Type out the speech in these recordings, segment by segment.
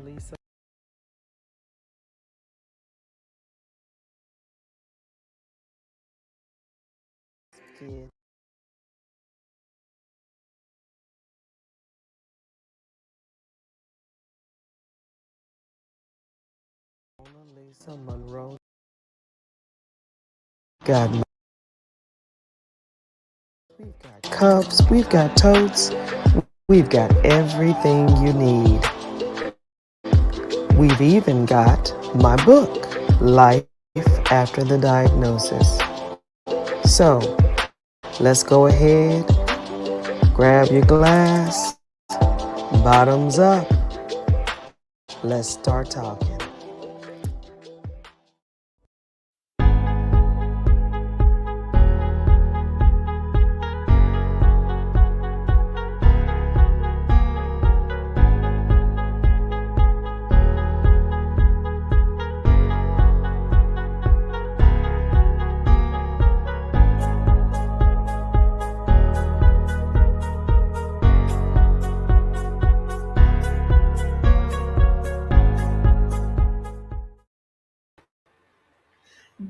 Lisa. Kid. Mona Lisa Monroe. Got we've got cups, we've got totes, we've got everything you need. We've even got my book, Life After the Diagnosis. So let's go ahead, grab your glass, bottoms up. Let's start talking.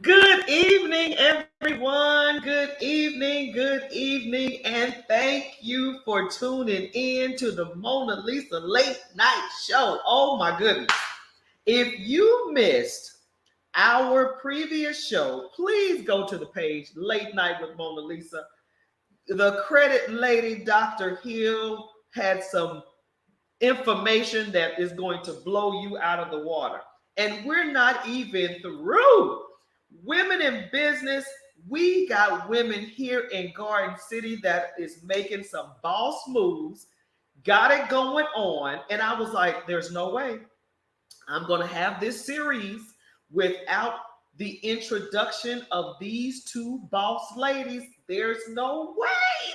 Good evening, everyone. Good evening, and thank you for tuning in to the Mona Lisa Late Night Show. Oh my goodness. If you missed our previous show, please go to the page Late Night with Mona Lisa. The credit lady, Dr. Hill, had some information that is going to blow you out of the water. And we're not even through. Women in business, we got women here in Garden City that is making some boss moves, got it going on. And I was like, there's no way I'm going to have this series without the introduction of these two boss ladies. There's no way.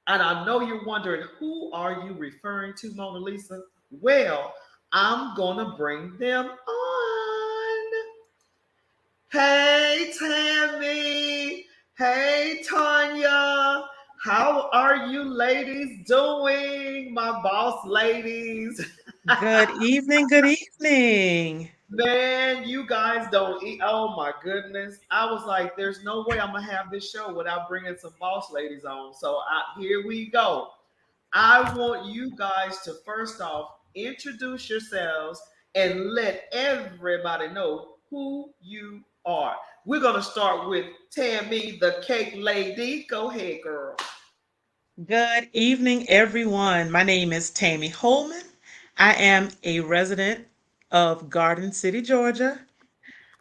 And I know you're wondering, who are you referring to, Mona Lisa? Well, I'm going to bring them on. Hey, Tammy. Hey, Tanya. How are you ladies doing, my boss ladies? Good evening. Good evening. Man, you guys don't eat. Oh my goodness. I was like, there's no way I'm going to have this show without bringing some boss ladies on. So here we go. I want you guys to first off introduce yourselves and let everybody know who you are. We're going to start with Tammy, the cake lady. Go ahead, girl. Good evening, everyone. My name is Tammy Holman. I am a resident of Garden City, Georgia.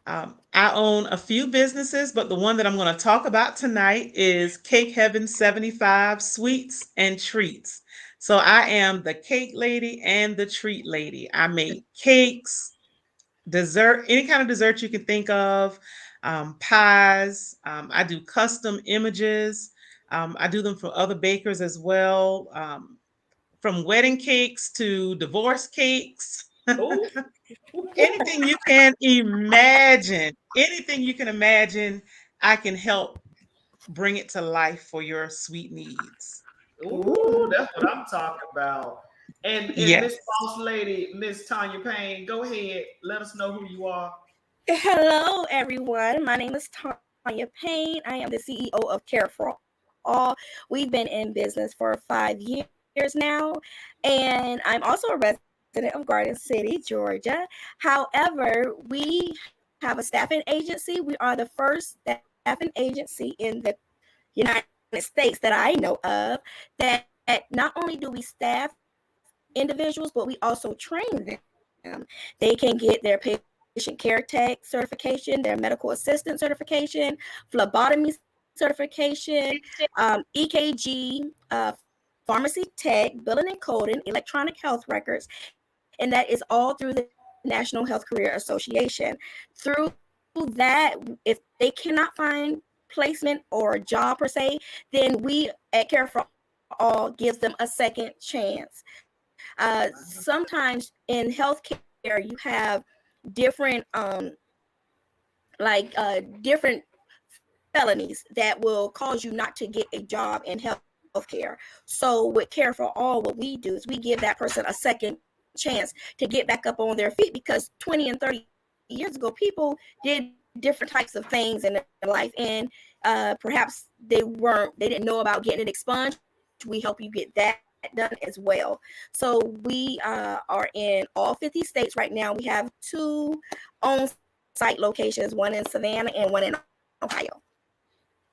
I own a few businesses, but the one that I'm going to talk about tonight is Cake Heaven 75 Sweets and Treats. So I am the cake lady and the treat lady. I make cakes, dessert, any kind of dessert you can think of, pies. I do custom images. I do them for other bakers as well, from wedding cakes to divorce cakes. Oh, Anything you can imagine, anything you can imagine, I can help bring it to life for your sweet needs. ooh, that's what I'm talking about. And Yes. Miss Boss Lady, Miss Tanya Payne, go ahead. Let us know who you are. Hello, everyone. My name is Tanya Payne. I am the CEO of Care for All. We've been in business for 5 years now, and I'm also a resident of Garden City, Georgia. However, we have a staffing agency. We are the first staffing agency in the United States that I know of that not only do we staff individuals, but we also train them. They can get their patient care tech certification, their medical assistant certification, phlebotomy certification, EKG, pharmacy tech, billing and coding, electronic health records, and that is all through the National Health Career Association. Through that, if they cannot find placement or a job per se, then we at Care for All gives them a second chance. Sometimes in healthcare, you have different different felonies that will cause you not to get a job in healthcare. So with Care for All, what we do is we give that person a second chance. chance to get back up on their feet, because 20 and 30 years ago, people did different types of things in their life, and perhaps they didn't know about getting it expunged. We help you get that done as well. So we are in all 50 states right now. We have two on-site locations, one in Savannah and one in Ohio.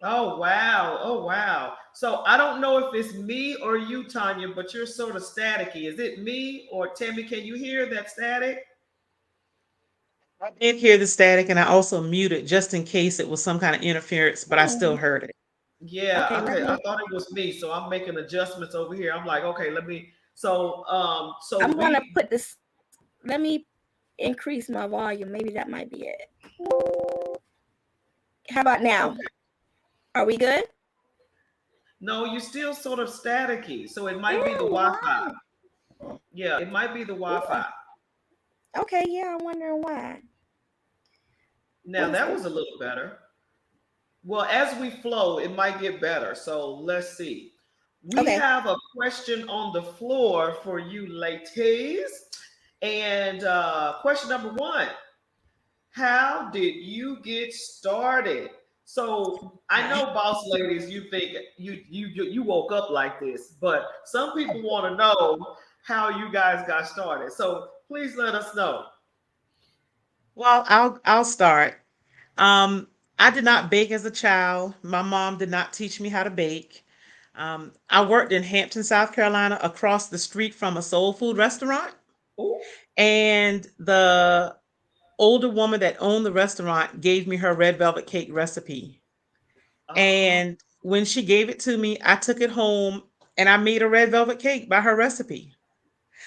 Oh wow. Oh wow. So I don't know if it's me or you, Tanya, but you're sort of staticky. Is it me or Tammy? Can you hear that static? I did hear the static, and I also muted just in case it was some kind of interference, but I still Hmm. heard it. Yeah, Okay, okay. let I me. thought it was me, so I'm making adjustments over here. I'm like, okay, let me. So I'm gonna we. put this. Let me increase my volume. Maybe that might be it. How about now? Okay. Are we good? No, you're still sort of staticky, so it might be the Wi-Fi. Why? Yeah, it might be the Wi-Fi. Okay, yeah, I'm wondering why. Now What is that this? was a little better. Well, as we flow, it might get better. So let's see. We Okay. have a question on the floor for you, ladies. And question number one: how did you get started? So I Hi. know, boss ladies, you think you woke up like this, but some people want to know how you guys got started. So please let us know. Well, I'll start. Um, I did not bake as a child. My mom did not teach me how to bake. I worked in Hampton, South Carolina, across the street from a soul food restaurant, Oh, and the older woman that owned the restaurant gave me her red velvet cake recipe. uh, And when she gave it to me, I took it home and I made a red velvet cake by her recipe.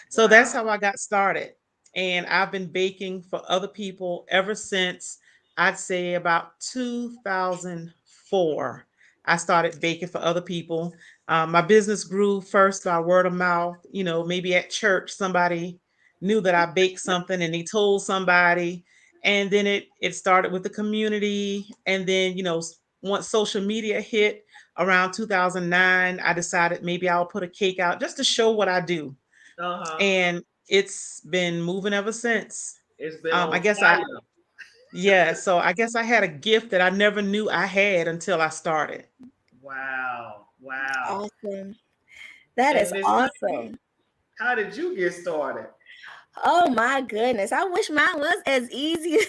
So that's wow. how I got started. And I've been baking for other people ever since, I'd say, about 2004. I started baking for other people. My business grew first by word of mouth. Maybe at church, somebody knew that I baked something and they told somebody. And then it started with the community. And then, once social media hit around 2009, I decided maybe I'll put a cake out just to show what I do, Uh-huh. and it's been moving ever since. It's been I on guess fire. yeah, so I guess I had a gift that I never knew I had until I started. Wow. Wow. Awesome. That And is Miss Honey, awesome. how did you get started? Oh my goodness. I wish mine was as easy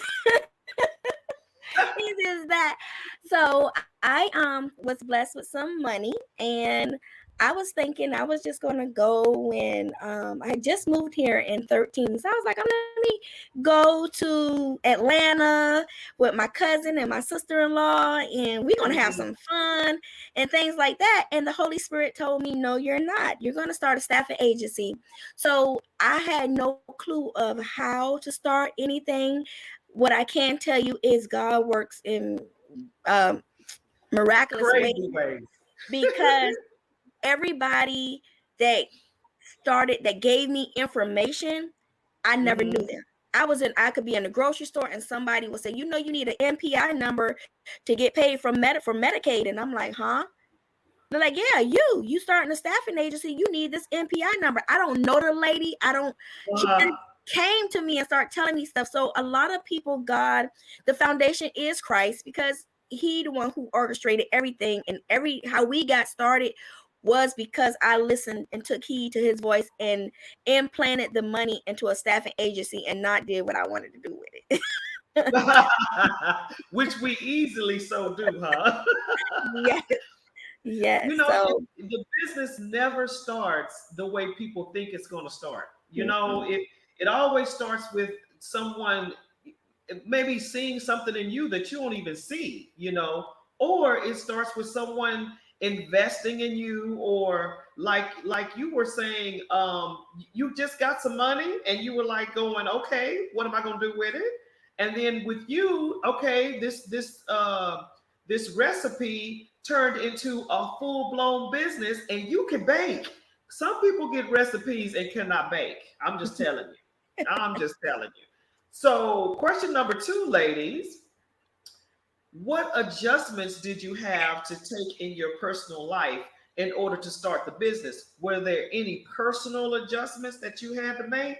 easy as that. So I was blessed with some money, and I was thinking I was just gonna go, and I had just moved here in 13. So I was like, let me go to Atlanta with my cousin and my sister-in-law, and we're gonna have Mhm. some fun and things like that. And the Holy Spirit told me, no, you're not. You're gonna start a staffing agency. So I had no clue of how to start anything. What I can tell you is God works in um, miraculous ways, Crazy ways. because everybody that that gave me information, I never knew Hmm. them. I could be in the grocery store and somebody would say, you need an MPI number to get paid from Medicaid. And I'm like, huh? They're like, yeah, you starting a staffing agency, you need this MPI number. I don't know the lady. I don't, she Uh, just came to me and started telling me stuff. So a lot of people, God, the foundation is Christ, because he the one who orchestrated everything, and how we got started was because I listened and took heed to his voice and implanted the money into a staffing agency and not did what I wanted to do with it. which we easily so do, huh? Yes, You yes. know, So the business never starts the way people think it's going to start. You know, mm-mm. it always starts with someone maybe seeing something in you that you don't even see, or it starts with someone investing in you, or like you were saying, you just got some money and you were like going, okay, what am I going to do with it? And then with you, okay, this recipe turned into a full-blown business, and you can bake. Some people get recipes and cannot bake. I'm just telling you. I'm just telling you. So, question number two, ladies: what adjustments did you have to take in your personal life in order to start the business? Were there any personal adjustments that you had to make?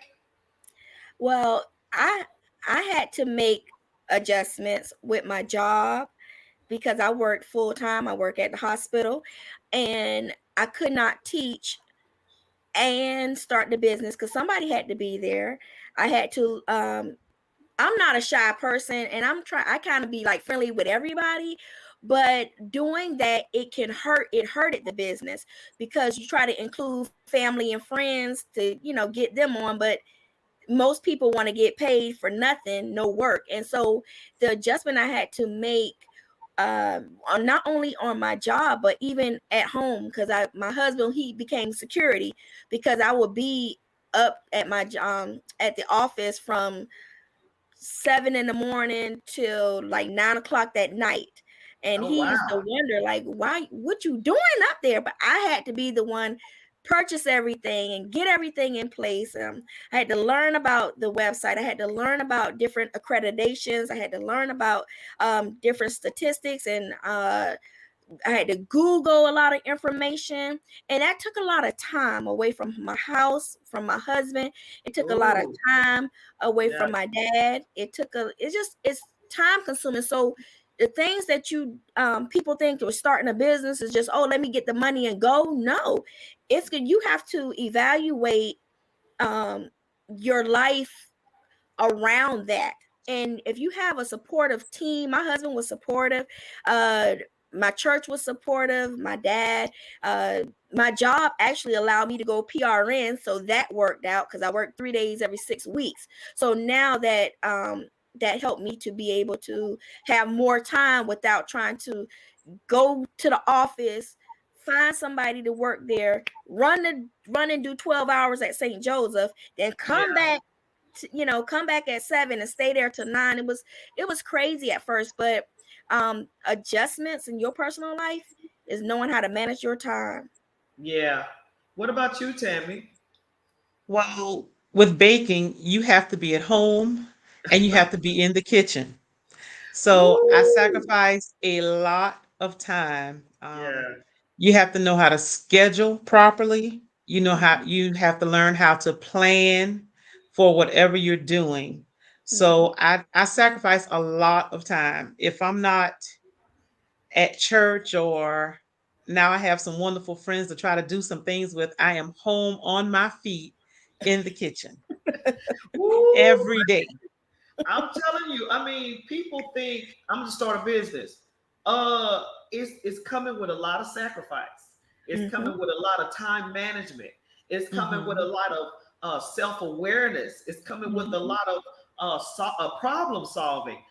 Well, I had to make adjustments with my job because I work full time. I work at the hospital, and I could not teach and start the business because somebody had to be there. I had to. I'm not a shy person, and I kind of be like friendly with everybody, but doing that it can hurt. It hurted the business because you try to include family and friends to get them on, but most people want to get paid for nothing, no work. And so the adjustment I had to make, on not only on my job but even at home, because I my husband, he became security, because I would be up at my at the office from 7 in the morning till like 9 o'clock that night. And Oh he wow. used to wonder, like, why, what you doing up there? But I had to be the one purchase everything and get everything in place. I had to learn about the website. I had to learn about different accreditations. I had to learn about different statistics, and I had to Google a lot of information, and that took a lot of time away from my house, from my husband. It took a lot of Ooh. time away Yeah. from my dad. It's time consuming. So the things that you people think of starting a business is just, oh, let me get the money and go. No, it's good. You have to evaluate um your life around that. And if you have a supportive team, my husband was supportive, uh my church was supportive, my dad, uh my job actually allowed me to go PRN, so that worked out because I worked 3 days every 6 weeks. So now that helped me to be able to have more time without trying to go to the office, find somebody to work there, run and do 12 hours at St. Joseph, then Yeah. come back come back at 7 and stay there till 9. It was crazy at first, but adjustments in your personal life is knowing how to manage your time. Yeah. What about you, Tammy? Well, with baking, you have to be at home and you have to be in the kitchen. So I Ooh. sacrifice a lot of time. Yeah. You have to know how to schedule properly. You know how Mhm, you have to learn how to plan for whatever you're doing. mhm. So I sacrifice a lot of time. If I'm not at church, or now I have some wonderful friends to try to do some things with, I am home on my feet in the kitchen Ooh. every day. I'm telling you, I mean, people think I'm gonna start a business. It's coming with a lot of sacrifice. It's Mhm, coming with a lot of time management. It's coming with a Mhm. lot of self awareness. It's coming with a mhm. lot of problem solving.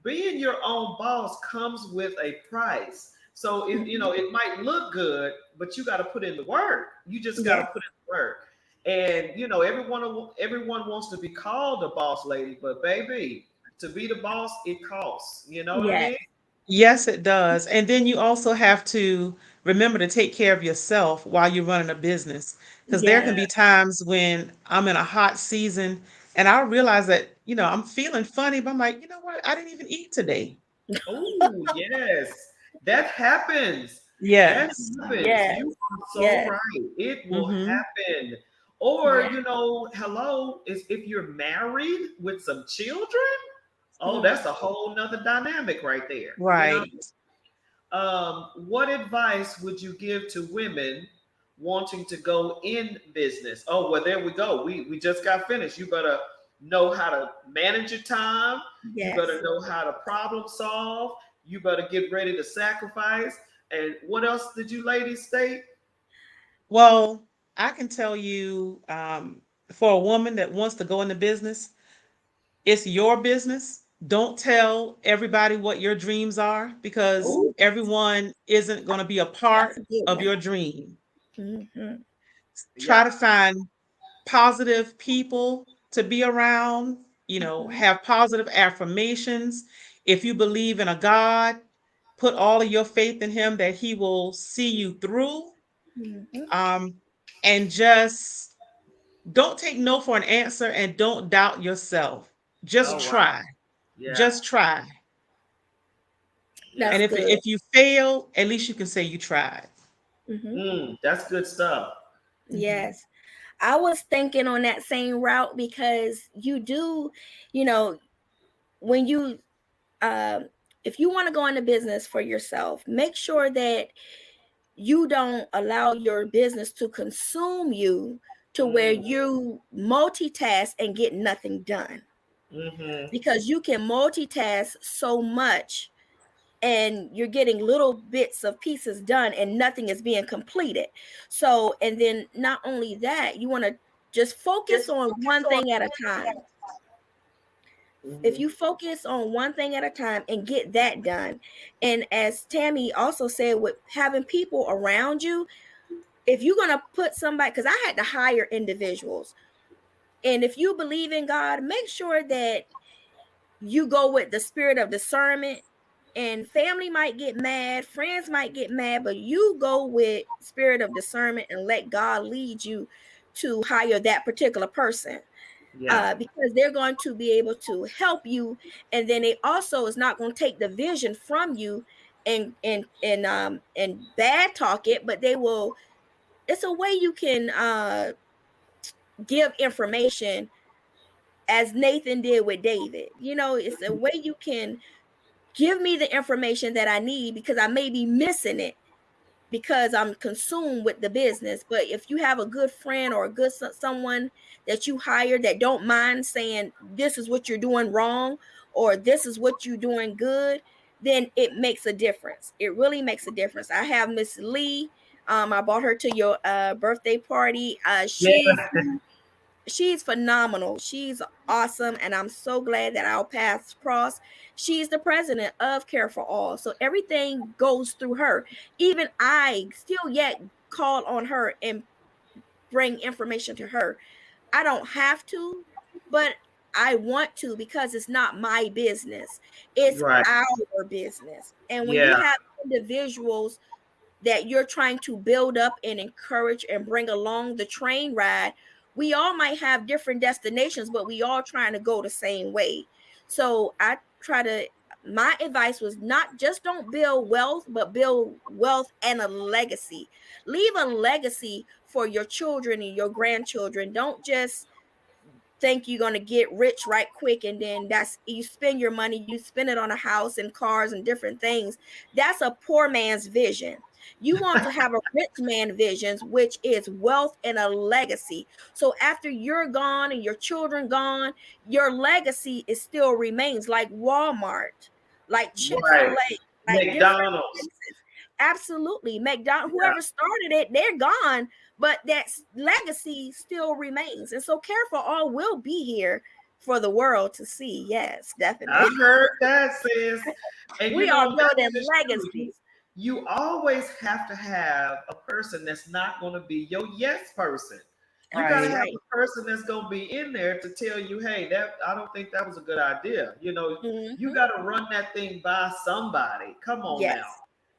Being your own boss comes with a price. So Mhm. it might look good, but you got to put in the work. You just got to Yes, put in the work. And everyone wants to be called a boss lady, but baby, to be the boss, it costs. You know what I yes, mean? Yes, it does. And then you also have to remember to take care of yourself while you're running a business. Because there yes. can Yeah. be times when I'm in a hot season and I realize that, I'm feeling funny, but I'm like, you know what? I didn't even eat today. Oh, yes. That happens. That Yes. happens. Yes, You are so yes, right. It will Hmm. happen. Or, yes. hello, is if you're married with some children, oh, Mhm. that's a whole nother dynamic right there. Right. What advice would you give to women wanting to go in business? Oh, well, there we go. We just got finished. You better know how to manage your time. You better Yes. know how to problem solve. You better get ready to sacrifice. And what else did you ladies state? Well, I can tell you, for a woman that wants to go into business, it's your business. Don't tell everybody what your dreams are, because Oh, everyone isn't going to be a That's part a good of one. your dream. Mhm. Try yeah. to find positive people to be around, Mhm. have positive affirmations. If you believe in a God, put all of your faith in Him that He will see you through. Mhm. Um, and just don't take no for an answer, and don't doubt yourself. Just Oh, wow. try. Yeah. Just try. Yeah. And That's if good. you fail, at least you can say you tried. Mhm. That's good stuff. Mhm. Yes. I was thinking on that same route because you do, you know, when you um if you want to go into business for yourself, make sure that you don't allow your business to consume you to where Mm, you multitask and get nothing done, mm-hmm. because you can multitask so much and you're getting little bits of pieces done and nothing is being completed. So, and then not only that, you want to just focus on one thing at a time. If Mm-hmm. you focus on one thing at a time and get that done, and as Tammy also said, with having people around you, if you're going to put somebody, because I had to hire individuals, and if you believe in God, make sure that you go with the spirit of discernment. And family might get mad, friends might get mad, but you go with spirit of discernment and let God lead you to hire that particular person, Yeah. because they're going to be able to help you, and then it also is not going to take the vision from you and bad talk it, but they will. It's a way you can give information, as Nathan did with David. It's a way you can give me the information that I need, because I may be missing it because I'm consumed with the business. But if you have a good friend or a good someone that you hire that don't mind saying this is what you're doing wrong or this is what you're doing good, then it makes a difference. It really makes a difference. I have Miss Lee. I brought her to your birthday party. Yeah. She's phenomenal. She's awesome, and I'm so glad that our paths cross. She's the president of Care for All, so everything goes through her. Even I still yet call on her and bring information to her. I don't have to, but I want to, because it's not my business. It's Right. our business. And when you Yeah. have individuals that you're trying to build up and encourage and bring along the train ride, we all might have different destinations, but we all trying to go the same way. So my advice was not just don't build wealth, but build wealth and a legacy. Leave a legacy for your children and your grandchildren. Don't just think you're going to get rich right quick, and then that's you spend your money, you spend it on a house and cars and different things. That's a poor man's vision. You want to have a rich man visions, which is wealth and a legacy. So after you're gone and your children gone, your legacy is still remains, like Walmart, like Right. Chick-fil-A, like different McDonald's. places. Absolutely. McDonald, Yeah. whoever started it, they're gone, but that legacy still remains. And so Care for All will be here for the world to see. Yes, I definitely. heard that, sis. And We are that building is true. legacies. You always have to have a person that's not going to be your yes person. You got to That's Right. have right. a person that's going to be in there to tell you, hey, that I don't think that was a good idea. You Hmm. got to run that thing by somebody. Come on now. Yes.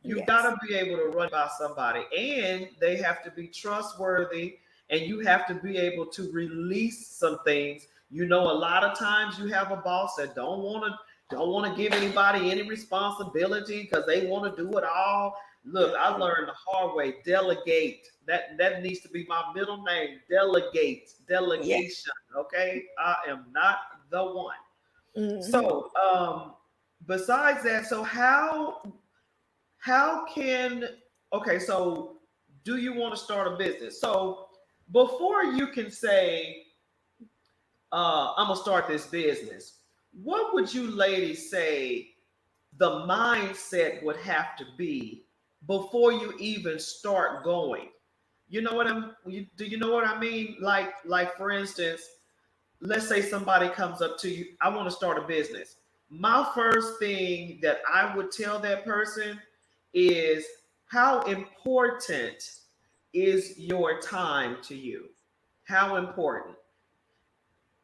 You got Yes. to be able to run by somebody, and they have to be trustworthy, and you have to be able to release some things. A lot of times you have a boss that don't want to give anybody any responsibility because they want to do it all. Look, I learned the hard way. Delegate. That needs to be my middle name. Delegate. Yeah. Delegation. Okay, I am not the one. Hmm. So, besides that, so how can okay? So, do you want to start a business? So, before you can say I'm gonna start this business, what would you ladies say the mindset would have to be before you even start going? Do you know what I mean? Like for instance, let's say somebody comes up to you, I want to start a business. My first thing that I would tell that person is, how important is your time to you? How important?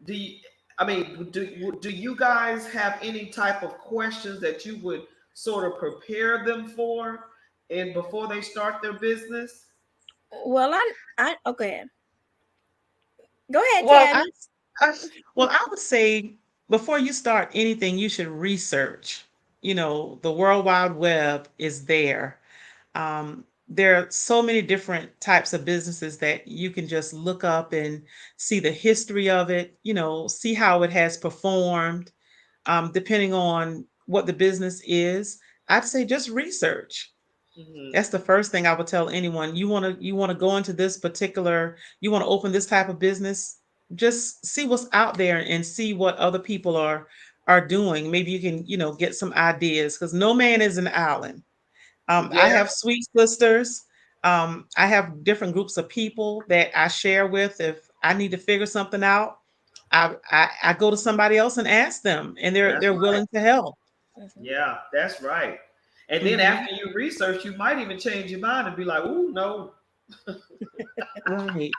Do you, I mean, do you guys have any type of questions that you would sort of prepare them for and before they start their business? Well, I okay. Go ahead, Well, I, Tammy. I well, I would say before you start anything, you should research. The World Wide Web is there. there are so many different types of businesses that you can just look up and see the history of it, see how it has performed, depending on what the business is. I'd say just research. Hmm. That's the first thing I would tell anyone. You want to go into this particular, you want to open this type of business, just see what's out there and see what other people are doing. Maybe you can, get some ideas because no man is an island. I Yeah, have sweet sisters. I have different groups of people that I share with. If I need to figure something out, I go to somebody else and ask them, and they're that's they're right. willing to help. Mhm. Yeah, that's right. And then Hmm. after you research, you might even change your mind and be like, "Ooh, no, Right.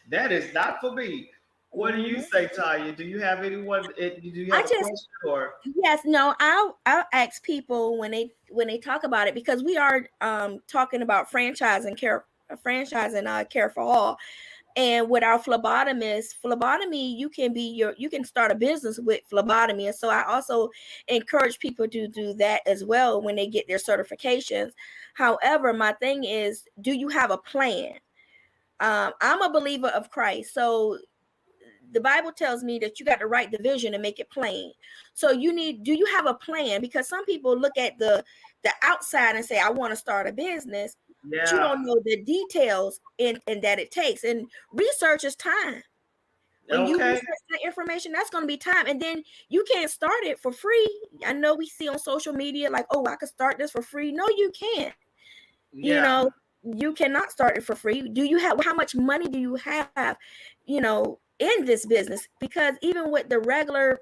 that is not for me." What do you Mhm. say, Tanya? Do you have anyone? Do you I have a just question or? Yes, no, I'll ask people when they talk about it because we are talking about franchising care for all. And with our phlebotomy, you can start a business with phlebotomy. And so I also encourage people to do that as well when they get their certifications. However, my thing is, do you have a plan? I'm a believer of Christ. So the Bible tells me that you got to write the vision and make it plain. So do you have a plan? Because some people look at the outside and say, I want to start a business, but you Yeah. don't know the details in that it takes. And research is time. When you Okay. research that information, that's going to be time. And then you can't start it for free. I know we see on social media like, oh, I could start this for free. No, you can't. You Yeah. know, you cannot start it for free. Do you have how much money do you have, in this business? Because even with the regular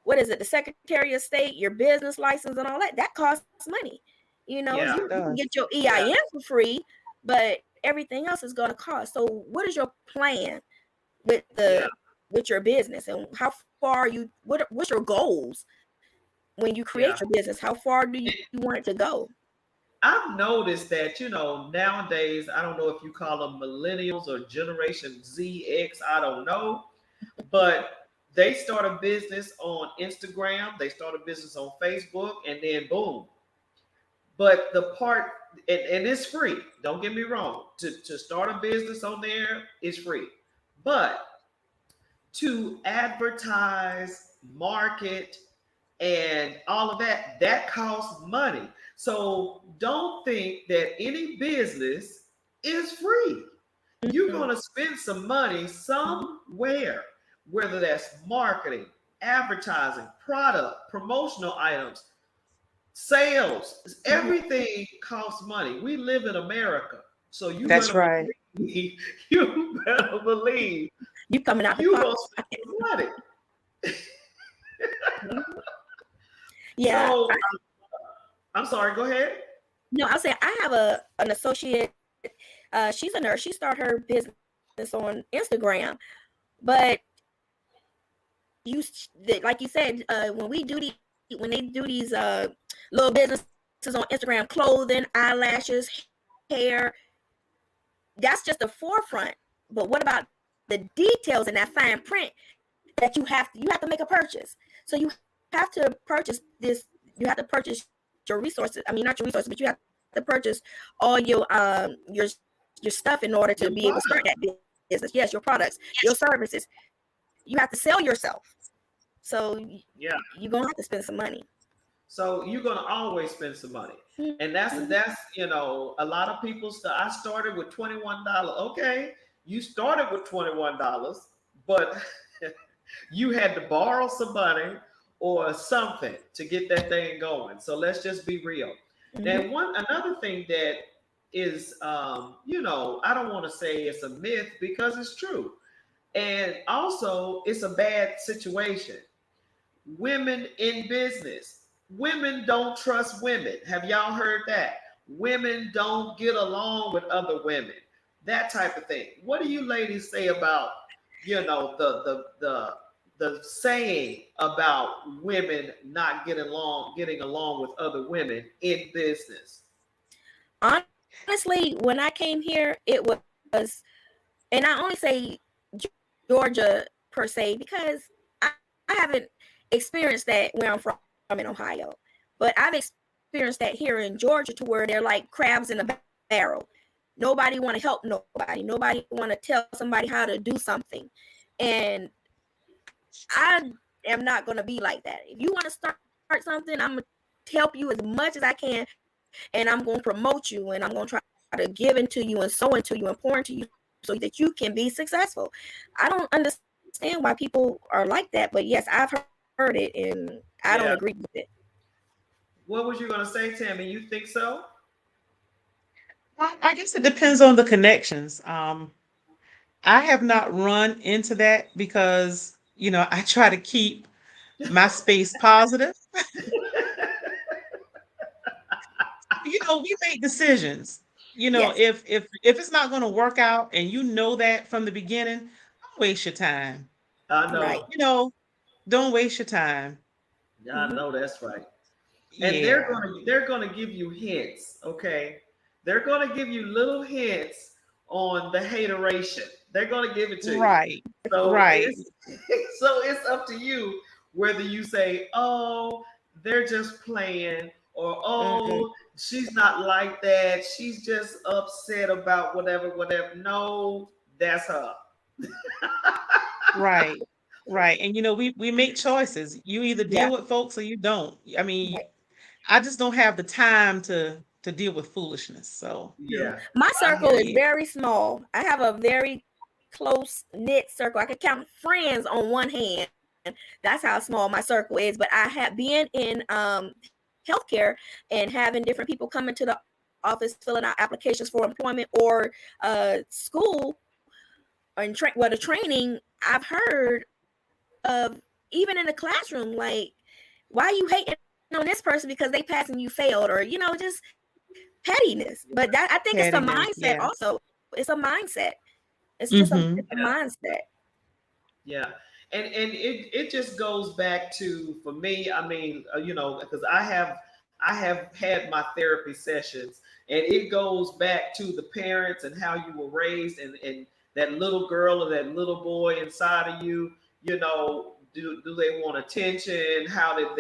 what is it, the Secretary of State, your business license and all that, that costs money. Yeah. Yes, it You can does. get your Yeah. EIN for free, but everything else is going to cost. So what is your plan with Yeah. your business, and how far what's your goals when you Yeah. create your business? How far do you want it to go? I've noticed that, nowadays, I don't know if you call them millennials or Generation ZX, I don't know, but they start a business on Instagram, they start a business on Facebook, and then boom. But the part, and it's free, don't get me wrong, to start a business on there is free. But to advertise, market, and all of that, that costs money. So don't think that any business is free. You're Mhm. going to spend some money somewhere, whether that's marketing, advertising, product, promotional items, sales. Mhm. Everything costs money. We live in America. So you That's better right. believe, you better believe You coming out the you're pot. going to spend some money. Mhm. Yeah. So I'm sorry, go ahead. No, I'll say I have an associate. She's a nurse. She started her business on Instagram, but you like you said, when they do these little businesses on Instagram, clothing, eyelashes, hair, that's just the forefront. But what about the details in that fine print that you have to make a purchase? So you have to purchase this. You have to purchase your resources. I mean, not your resources, but you have to purchase all your stuff in order Your to be able to start product. that business. Yes, your products, your services. You have to sell yourself. So Yeah. you're gonna have to spend some money. So you're gonna always spend some money. And Mhm. a lot of people I started with $21. Okay, you started with $21, but you had to borrow some money or something to get that thing going. So let's just be real. Mhm. Now, another thing that is, I don't want to say it's a myth because it's true, and also it's a bad situation. Women in business. Women don't trust women. Have y'all heard that? Women don't get along with other women. That type of thing. What do you ladies say about, the saying about women not getting along with other women in business? Honestly, when I came here, it was, and I only say Georgia per se because I haven't experienced that where I'm from in Ohio, but I've experienced that here in Georgia, to where they're like crabs in a barrel. Nobody want to help nobody. Nobody want to tell somebody how to do something. And I am not going to be like that. If you want to start something, I'm going to help you as much as I can, and I'm going to promote you, and I'm going to try to give into you and sow into you and pour into you so that you can be successful. I don't understand why people are like that, but yes, I've heard it, and I don't Yeah. agree with it. What was you gonna say, Tammy? You think so? I guess it depends on the connections. I have not run into that because, I try to keep my space positive. We make decisions. Yes, If it's not going to work out and you know that from the beginning, don't waste your time. I right. know. You know, don't waste your time. I Mm-hmm. know that's right. And Yeah. they're gonna give you hints, okay? They're gonna give you little hints on the hateration. They're gonna give it to you. Right. So Right. it's so it's up to you whether you say, "Oh, they're just playing," or Mm-mm. "Oh, she's not like that. She's just upset about whatever, whatever." No, that's her. Right. Right. And we make choices. You either Yeah, deal with folks or you don't. I mean, right. I just don't have the time to deal with foolishness. So, No. Yeah, My I circle hear is you. yeah. very small. I have a very close knit circle. I can count friends on one hand. That's how small my circle is. But I have being in healthcare and having different people come into the office filling out applications for employment or school and the training. I've heard of, even in the classroom, like, why are you hating on this person because they passed and you failed, or just pettiness. But that, I think, it's the Pettiness. mindset Yeah. also. It's a mindset. Mm-hmm. It's a mindset. Yeah, and it just goes back to, for me. I mean, because I have had my therapy sessions, and it goes back to the parents and how you were raised, and that little girl or that little boy inside of you. Do they want attention? How were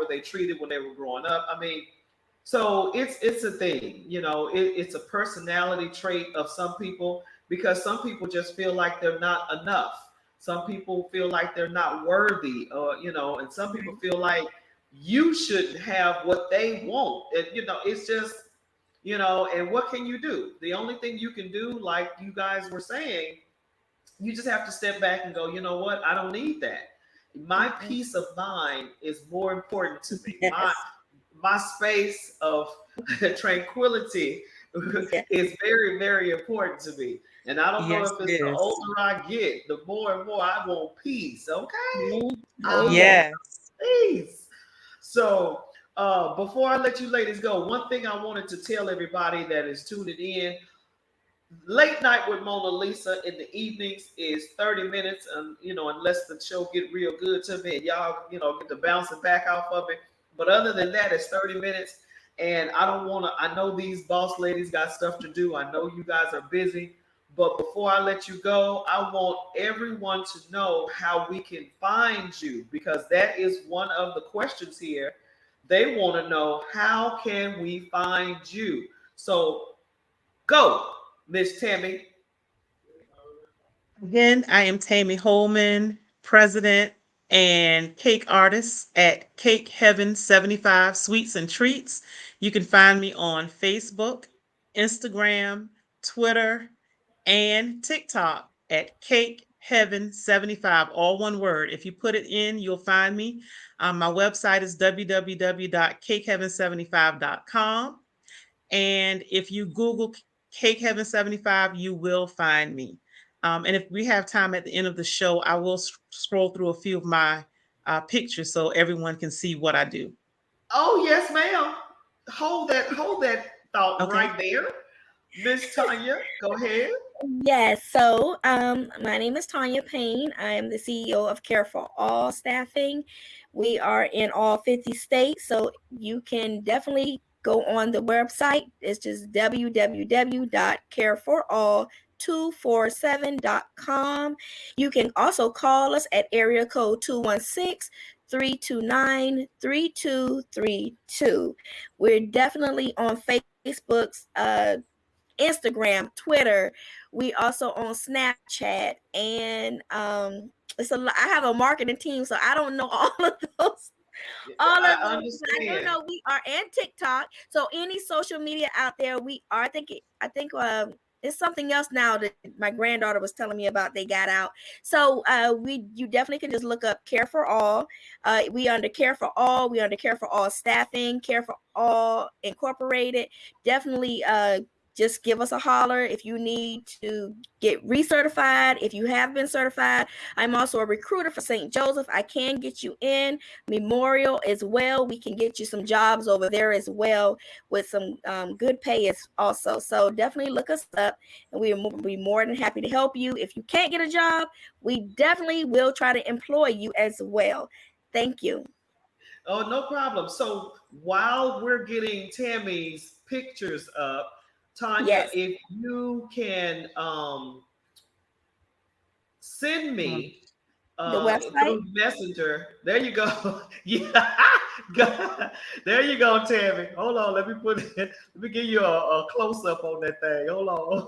they treated when they were growing up? I mean, so it's a thing. It's a personality trait of some people, because some people just feel like they're not enough. Some people feel like they're not worthy, or and some people feel like you shouldn't have what they want. And it's just, and what can you do? The only thing you can do, like you guys were saying, you just have to step back and go, you know what? I don't need that. My Mm-mm. peace of mind is more important to me. My Yes. my space of tranquility Yeah. is very, very important to me. And I don't know Yes, if it it's the is. older I get, the more and more I want peace. Okay, Mhm. Oh, I yes. want Yes. peace. So before I let you ladies go, one thing I wanted to tell everybody that is tuning in: Late Night with Mona Lisa in the evenings is 30 minutes, and unless the show get real good to me and y'all, get the bouncing back off of it. But other than that, it's 30 minutes. And I don't want to, I know these boss ladies got stuff to do. I know you guys are busy. But before I let you go, I want everyone to know how we can find you, because that is one of the questions here. They want to know, how can we find you? So go, Miss Tammy. Again, I am Tammy Holman, president and cake artist at Cake Heaven 75 Sweets and Treats. You can find me on Facebook, Instagram, Twitter, and TikTok at Cake Heaven 75, all one word. If you put it in, you'll find me. My website is www.cakeheaven75.com. And if you Google Cake Heaven 75, you will find me. And if we have time at the end of the show, I will scroll through a few of my pictures so everyone can see what I do. Oh yes, ma'am. Hold that thought Okay. right there. Miss Tanya, go ahead. Yes. So, my name is Tanya Payne. I am the CEO of Care for All Staffing. We are in all 50 states, so you can definitely go on the website. It's just www.careforall247.com. You can also call us at area code 216 329-3232. We're definitely on Facebook's Instagram, Twitter. We also on Snapchat, and it's a I have a marketing team, so I don't know all of I those, but I do understand. know we are, and TikTok. So any social media out there, we are. I think it's something else now that my granddaughter was telling me about. They got out. So you definitely can just look up Care for All. We under Care for All. We under Care for All Staffing. Care for All Incorporated. Definitely just give us a holler if you need to get recertified. If you have been certified, I'm also a recruiter for St. Joseph. I can get you in Memorial as well. We can get you some jobs over there as well with some good pay as also. So definitely look us up, and we will be more than happy to help you. If you can't get a job, we definitely will try to employ you as well. Thank you. Oh, no problem. So while we're getting Tammy's pictures up, Tanya, Yes, if you can send Mm. me the website. through Messenger. There you go. Yeah. There you go, Tammy. Hold on. Let me put it. Let me give you a close up on that thing. Hold on.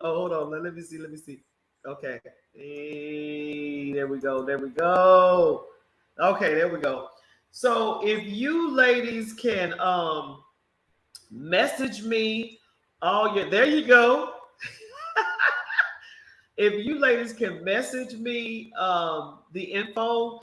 Oh, hold on. Let me see. Let me see. Okay. Hey, there we go. There we go. Okay, there we go. So if you ladies can message me all your there you go. If you ladies can message me the info,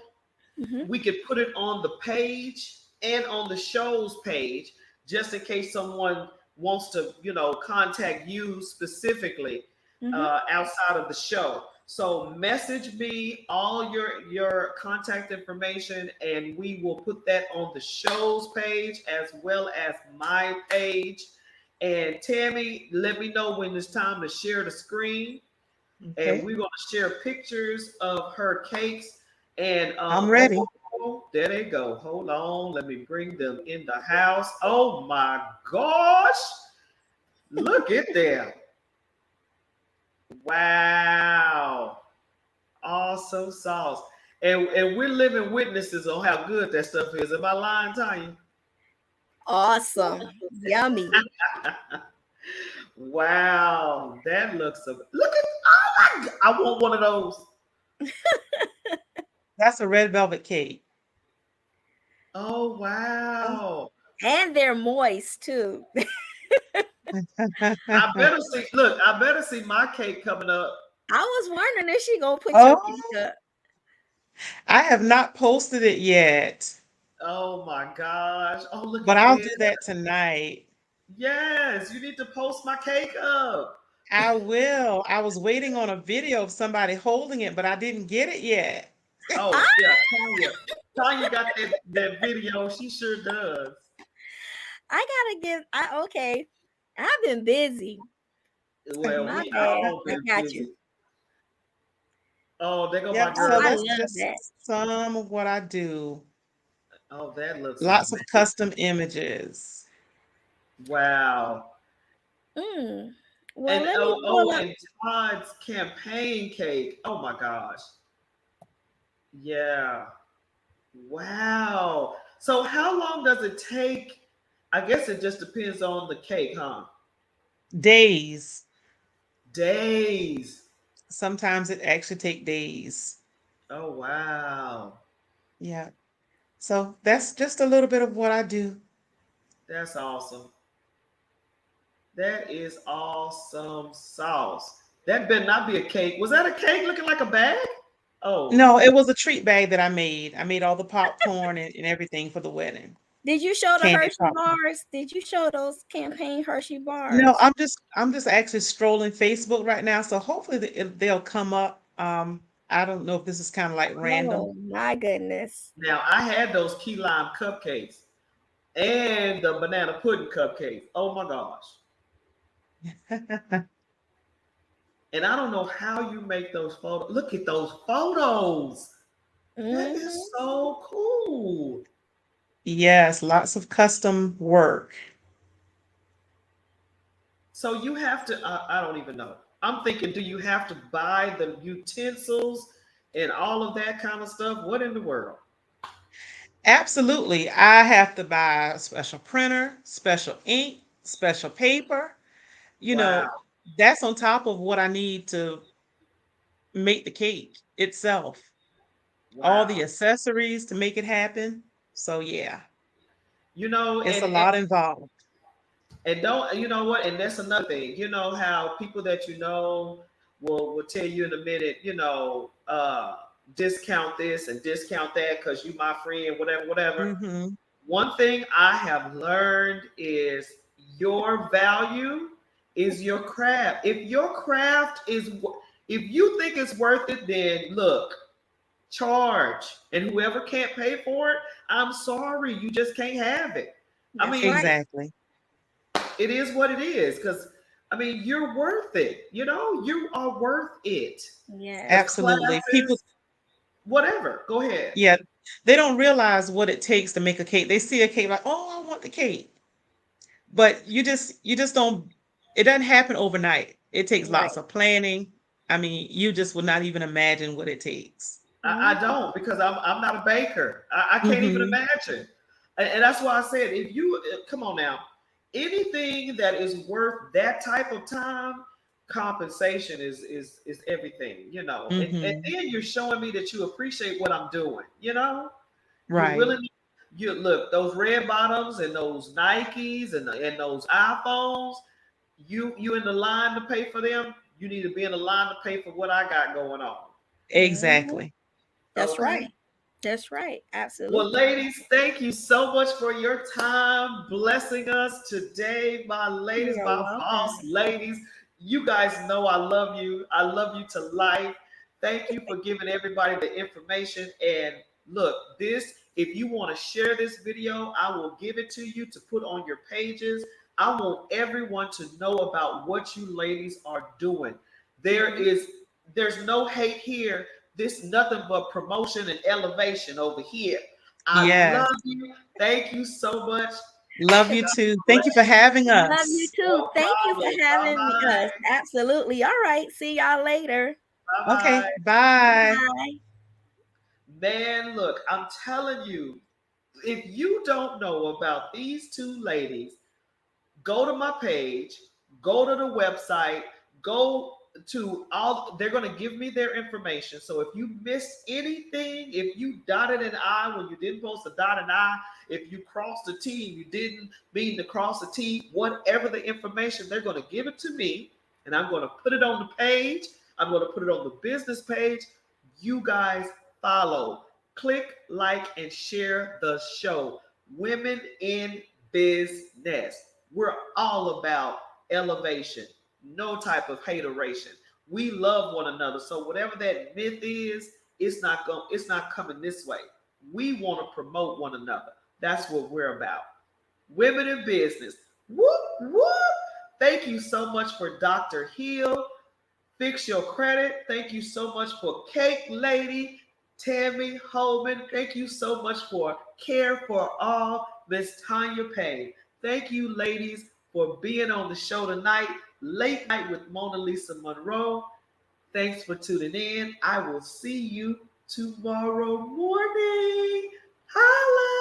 Mm-hmm. we could put it on the page and on the show's page, just in case someone wants to, contact you specifically Mm-hmm. outside of the show. So message me all your contact information, and we will put that on the show's page as well as my page. And Tammy, let me know when it's time to share the screen, and Okay, we're going to share pictures of her cakes. And I'm oh, ready. there they go. Hold on, let me bring them in the house. Oh my gosh, look at them! Wow, awesome sauce. And we're living witnesses on how good that stuff is. Am I lying, Tanya? Awesome. Yummy. Wow, that looks so. Look at, oh my! I want one of those. That's a red velvet cake. Oh wow. And they're moist too. I better see. Look, I better see my cake coming up. I was wondering if she gonna put your cake Oh, up. I have not posted it yet, Oh my gosh! Oh, look but at I'll this. do that tonight. Yes, you need to post my cake up. I will. I was waiting on a video of somebody holding it, but I didn't get it yet. Oh Ah, yeah, Tanya. Tanya got that video. She sure does. I gotta give. I okay. I've been busy. Well, My we bad. all I been got you. busy. Oh, there go my Yep, Oh, so girl. I that's love just that. some of what I do. Oh, that looks Lots of amazing. custom images. Wow. Mm. Well, And let me oh, pull oh, up. and Todd's campaign cake. Oh my gosh. Yeah. Wow. So how long does it take? I guess it just depends on the cake, huh? Days. Days. Sometimes it actually take days. Oh wow. Yeah. So that's just a little bit of what I do. That's awesome. That is awesome sauce. That better not be a cake. Was that a cake looking like a bag? Oh, No, it was a treat bag that I made. I made all the popcorn and everything for the wedding. Did you show the Candy Hershey popcorn. bars? Did you show those campaign Hershey No, bars? I'm just actually strolling Facebook right now, so hopefully they'll come up. I don't know if this is kind of like random. Oh my goodness. now I had those key lime cupcakes and the banana pudding cupcakes. Oh my gosh. And I don't know how you make those photos. Look at those photos. That Mm-hmm. is so cool. Yes, lots of custom work. So you have to, I don't even know. I'm thinking, do you have to buy the utensils and all of that kind of stuff. What in the world? Absolutely. I have to buy a special printer, special ink, special paper. You Wow. know, that's on top of what I need to make the cake itself. All Wow. the accessories to make it happen. So yeah, You know, it's a lot involved. and don't, you know what? And that's another thing. You know how people that you know will tell you in a minute, discount this and discount that because you my friend, whatever, whatever. Mhm. One thing I have learned is your value is your craft. If your craft is, if you think it's worth it, then look, charge. And whoever can't pay for it, I'm sorry, you just can't have it. I That's mean, right. Exactly. it is what it is. Because I mean, you're worth it. You know, you are worth it. Because Yes. Absolutely. People, classes, whatever. Go ahead. yeah, they don't realize what it takes to make a cake. They see a cake like, "Oh, I want the cake." But you just don't, it doesn't happen overnight. It takes lots Right. of planning. I mean, you just would not even imagine what it takes. I don't because I'm not a baker. I can't even Mhm. imagine. And that's why I said, if you come on now, anything that is worth that type of time, compensation is everything, you know. And Mhm. then you're showing me that you appreciate what I'm doing, you know. You're Right. willing. You look those red bottoms and those Nikes and those iPhones. You in the line to pay for them. You need to be in the line to pay for what I got going on. Mhm. Exactly. That's Okay. right. That's right. Well, Absolutely. ladies, thank you so much for your time blessing us today, my ladies, You're my boss welcome. ladies. You guys know I love you. I love you to life. Thank you for giving everybody the information. And look, this, if you want to share this video, I will give it to you to put on your pages. I want everyone to know about what you ladies are doing. There Mhm. is, there's no hate here. This nothing but promotion and elevation over here. I love Yes. you. Thank you so much. Love you too. Thank you for Bless you. having Love you us. too. No Thank you problem. for Bye having us. bye. Absolutely. All right. See y'all later. Bye Okay. bye. Bye. Bye. Man, look, I'm telling you, if you don't know about these two ladies, go to my page, go to the website, go to all, they're going to give me their information. So if you missed anything, if you dotted an I when you didn't post a dot and I, if you crossed a T and you didn't mean to cross a T, whatever the information, they're going to give it to me and I'm going to put it on the page. I'm going to put it on the business page. You guys follow, click, like, and share the show. Women in Business. We're all about elevation, no type of hateration. We love one another. So whatever that myth is, it's not coming this way. We want to promote one another. That's what we're about. Women in business. Whoop whoop. Thank you so much for Dr. Hill. Fix your credit. Thank you so much for Cake Lady, Tammy Holman. Thank you so much for Care for All, Miss Tanya Payne. Thank you, ladies, for being on the show tonight. Late night with Mona Lisa Monroe. Thanks for tuning in. I will see you tomorrow morning. Holla!